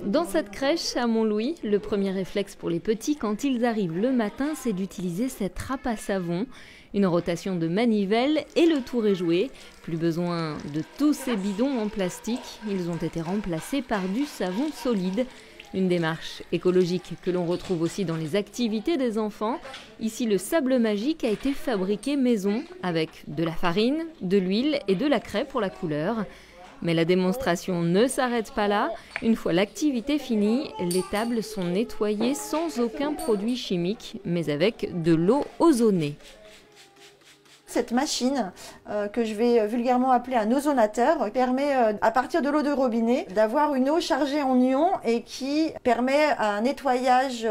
Dans cette crèche à Montlouis, le premier réflexe pour les petits quand ils arrivent le matin, c'est d'utiliser cette râpe à savon. Une rotation de manivelle et le tour est joué. Plus besoin de tous ces bidons en plastique. Ils ont été remplacés par du savon solide. Une démarche écologique que l'on retrouve aussi dans les activités des enfants. Ici, le sable magique a été fabriqué maison avec de la farine, de l'huile et de la craie pour la couleur. Mais la démonstration ne s'arrête pas là. Une fois l'activité finie, les tables sont nettoyées sans aucun produit chimique, mais avec de l'eau ozonée. Cette machine, que je vais vulgairement appeler un ozonateur, permet à partir de l'eau de robinet d'avoir une eau chargée en ions et qui permet un nettoyage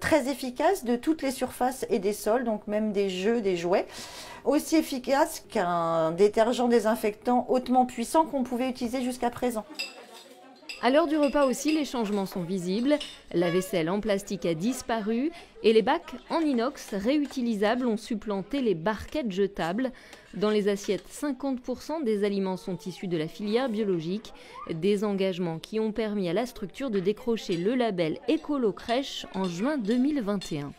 très efficace de toutes les surfaces et des sols, donc même des jeux, des jouets. Aussi efficace qu'un détergent désinfectant hautement puissant qu'on pouvait utiliser jusqu'à présent. À l'heure du repas aussi, les changements sont visibles. La vaisselle en plastique a disparu et les bacs en inox réutilisables ont supplanté les barquettes jetables. Dans les assiettes, 50% des aliments sont issus de la filière biologique. Des engagements qui ont permis à la structure de décrocher le label Écolo Crèche en juin 2021.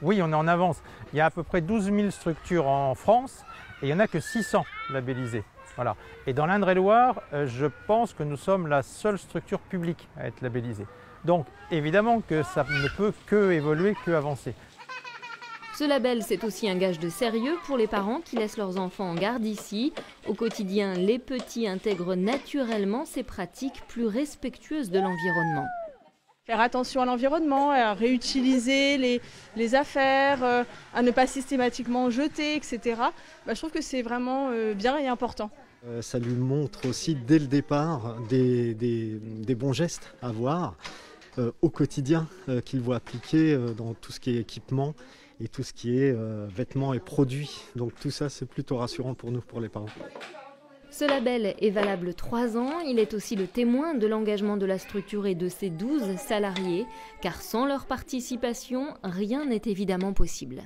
Oui, on est en avance. Il y a à peu près 12 000 structures en France et il n'y en a que 600 labellisées. Voilà. Et dans l'Indre-et-Loire, je pense que nous sommes la seule structure publique à être labellisée. Donc évidemment que ça ne peut que évoluer, que avancer. Ce label, c'est aussi un gage de sérieux pour les parents qui laissent leurs enfants en garde ici. Au quotidien, les petits intègrent naturellement ces pratiques plus respectueuses de l'environnement. Faire attention à l'environnement, à réutiliser les affaires, à ne pas systématiquement jeter, etc. Je trouve que c'est vraiment bien et important. Ça lui montre aussi dès le départ des bons gestes à avoir au quotidien qu'il va appliquer dans tout ce qui est équipement et tout ce qui est vêtements et produits. Donc tout ça, c'est plutôt rassurant pour nous, pour les parents. Ce label est valable 3 ans. Il est aussi le témoin de l'engagement de la structure et de ses 12 salariés, car sans leur participation, rien n'est évidemment possible.